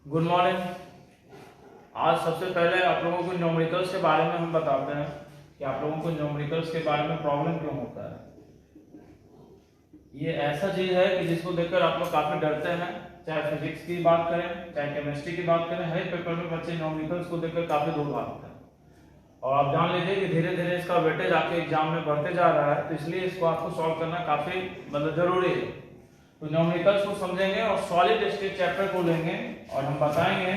Good morning. आज सबसे पहले आप लोगों को न्यूमेरिकल्स के बारे में हम बताते हैं कि आप लोगों को न्यूमेरिकल्स के बारे में प्रॉब्लम क्यों होता है। ये ऐसा चीज है कि जिसको देखकर आप लोग काफी डरते हैं, चाहे फिजिक्स की बात करें चाहे केमिस्ट्री की बात करें, हर पेपर में बच्चे न्यूमेरिकल्स को देखकर काफी दूर भागते हैं। और आप जान लीजिए कि धीरे धीरे इसका वेटेज आपके एग्जाम में बढ़ते जा रहा है, तो इसलिए इसको आपको सॉल्व करना काफी जरूरी है। तो न्यूमेरिकल्स को समझेंगे और सॉलिड स्टेट चैप्टर को लेंगे और हम बताएंगे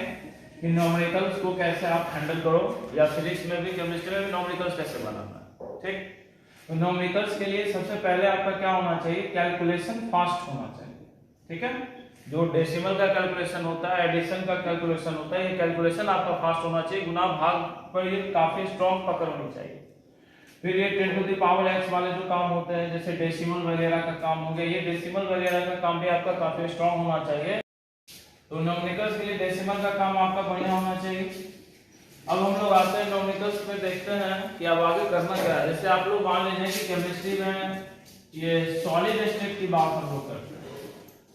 कि न्यूमेरिकल्स को कैसे आप हैंडल करो, या फिजिक्स में भी केमिस्ट्री में भी न्यूमेरिकल्स कैसे बनाना है। ठीक, तो न्यूमेरिकल्स के लिए सबसे पहले आपका क्या होना चाहिए, कैलकुलेशन फास्ट होना चाहिए। ठीक है, जो डेसिमल का कैलकुलेशन होता है, एडिशन का कैलकुलेशन होता है, ये कैलकुलेशन आपका फास्ट होना चाहिए। गुना भाग पर ये काफी स्ट्रॉन्ग पकड़ होनी चाहिए। फिर ये 10 टू द पावर x वाले जो काम होते हैं, जैसे डेसिमल वगैरह का काम हो गया, ये डेसिमल वगैरह का काम भी आपका काफी स्ट्रॉन्ग होना चाहिए। तो न्यूमेरिकल्स के लिए डेसिमल का काम आपका बढ़िया होना चाहिए। अब हम लोग आते हैं न्यूमेरिकल्स पे, देखते हैं कि अब आगे करना क्या है। जैसे आप लोग मान लीजिए कि केमिस्ट्री में ये सॉलिड स्टेट की बात हम लोग करते हैं,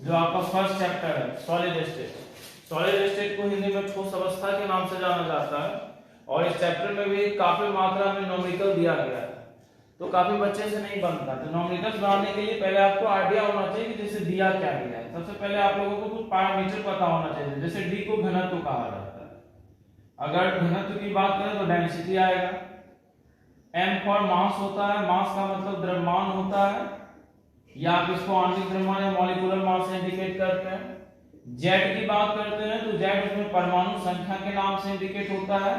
जो आपका फर्स्ट चैप्टर है सॉलिड स्टेट। सॉलिड स्टेट को हिंदी में ठोस अवस्था के नाम से जाना जाता है, और इस चैप्टर में भी काफी मात्रा में न्यूमेरिकल दिया गया है, तो काफी बच्चे से नहीं बनता। तो न्यूमेरिकल्स बनाने के लिए पहले आपको आइडिया होना चाहिए कि जैसे दिया क्या गया है। सबसे पहले आप लोगों को कुछ पैरामीटर पता होना चाहिए। जैसे डी को घनत्व कहा जाता है, अगर घनत्व की बात करें तो डेंसिटी आएगा। एम फॉर मास होता है, मास का मतलब द्रव्यमान होता है, या आप इसको आणविक द्रव्यमान या मॉलिक्यूलर मास से इंडिकेट करते हैं। जेड की बात करते हैं तो जेड उसमें परमाणु संख्या के नाम से इंडिकेट होता है।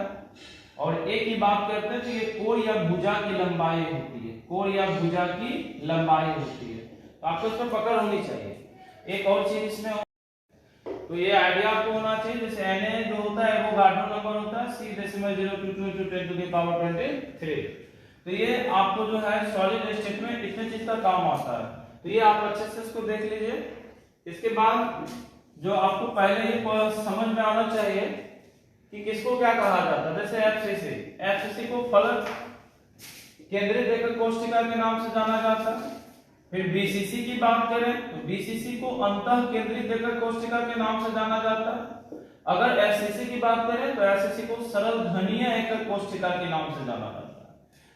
और ए की बात करते हैं तो ये कोण या भुजा की लंबाई होती है, कोण या भुजा की लंबाई होती है। तो आपको इस पर पकड़ होनी चाहिए। एक और चीज इसमें, तो ये आइडिया आपको होना चाहिए, जैसे Na जो होता है वो गार्डन नंबर होता है, C decimal 022 into 10 to the power 23। तो ये आपको जो है सॉलिड स्टेट में इतने चीज का काम आता है। तो ये आप अच्छे से इसको देख लीजिए। इसके बाद जो आपको पहले ये समझ में आना चाहिए कि किसको क्या कहा जाता है। जैसे एफसीसी को फलक केंद्रित एकक कोष्ठिका के नाम से जाना जाता है। फिर बीसीसी की बात करें तो बीसीसी को अंतः केंद्रित एकक कोष्ठिका के नाम से जाना जाता है। अगर एफसीसी की बात करें तो एफसीसी को सरल घनीय एकक कोष्ठिका के नाम से जाना जाता है।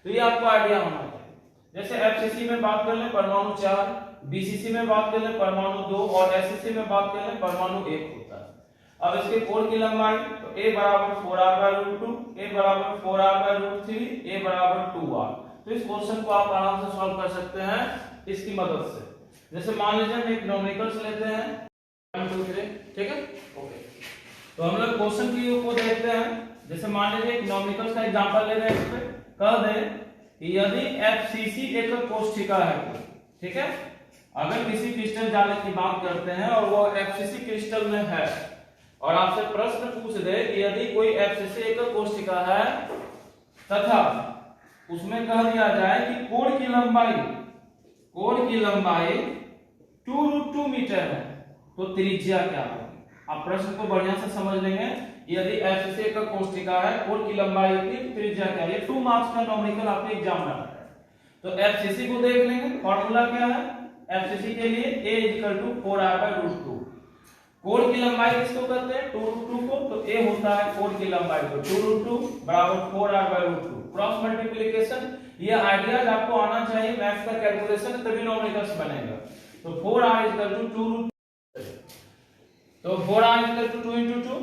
तो ये आपको आइडिया होना चाहिए। जैसे एफसीसी में बात कर ले परमाणु 4, बीसीसी में बात कर ले परमाणु 2, और एससीसी में बात कर ले परमाणु 1 होता है। अब इसके कोण की लंबाई तो a बराबर 4r/√2, a बराबर 4r/√3, a बराबर 2r। तो इस क्वेश्चन को आप आराम से सॉल्व कर सकते हैं इसकी मदद से। जैसे मान लीजिए हम एक न्यूमेरिकल्स लेते हैं 1 2 3, ठीक है, ओके। तो हम लोग क्वेश्चन को देखते हैं। जैसे मान लीजिए एक न्यूमेरिकल्स का एग्जांपल ले रहे हैं, इस पे कह दे कि यदि एफसीसी एकक कोष्ठिका है, ठीक है, अगर किसी क्रिस्टल जाल की बात करते हैं और वो एफसीसी क्रिस्टल में है, और आपसे प्रश्न पूछ दे कि यदि कोई एफसीसी एकक कोष्ठिका है तथा उसमें कह दिया जाए कि कोण की लंबाई 2√2 मीटर है, तो त्रिज्या क्या होगी। आप प्रश्न को बढ़िया से समझ लेंगे। यदि एफसीसी एकक कोष्ठिका है, कोण की लंबाई की त्रिज्या क्या है। ये 2 मार्क्स का न्यूमेरिकल आपके एग्जाम में आता है। तो एफसीसी को देख लेंगे। फॉर्मूला क्या है एफसीसी के लिए, a 4r/√2। कोण की लंबाई किसको कहते हैं, 2√2 को, तो a होता है कोण की लंबाई को 2√2 बराबर 4r/√2। क्रॉस मल्टीप्लिकेशन, ये आइडियाज आपको आना चाहिए। मैथ्स का कैलकुलेशन तभी न्यूमेरिकल्स बनेगा। तो 4r 2√2, तो 4r 2 into 2।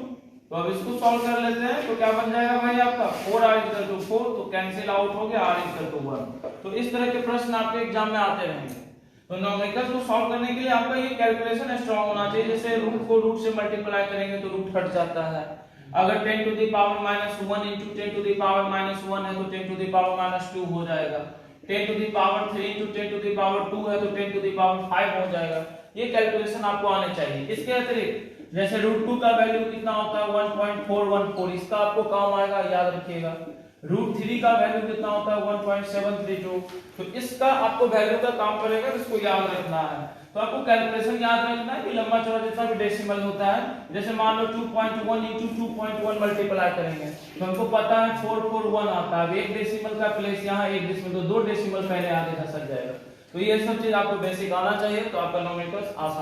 तो अब इसको सॉल्व कर लेते हैं। तो क्या बन जाएगा भाई आपका 4r 4, तो कैंसिल आउट हो गया, r 1। तो इस तरह के प्रश्न आपके एग्जाम में आते रहेंगे। तो न्यूमेरिकल्स को सॉल्व करने के लिए आपका ये कैलकुलेशन स्ट्रांग होना चाहिए। जैसे रूट को रूट से मल्टीप्लाई करेंगे तो रूट हट जाता है। अगर 10 to the power -1 into 10 to the power -1 है तो 10 टू द पावर -2 हो जाएगा। 10 to the power 3 into 10 to the power 2 है तो 10 टू द पावर 5 हो जाएगा। ये कैलकुलेशन आपको आने चाहिए। इसके अतिरिक्त जैसे √2 का वैल्यू कितना होता है 1.414, इसका आपको काम आएगा, याद रखिएगा। √3 का वैल्यू कितना होता है 1.732, तो इसका आपको वैल्यू का काम करेगा, तो इसको याद रखना है। तो आपको कैलकुलेशन याद रखना है कि लंबा चौड़ा जितना भी डेसिमल होता है, जैसे मान लो 2.1 into 2.1 मल्टीप्लाई करेंगे तो हमको पता है 441 आता है। एक डेसिमल का प्लेस यहाँ एक डेसिमल, तो 2 डेसिमल पहले आगे खसक जाएगा। तो ये सब चीज आपको बेसिक आना चाहिए, तो आपका न्यूमेरिकल्स आसान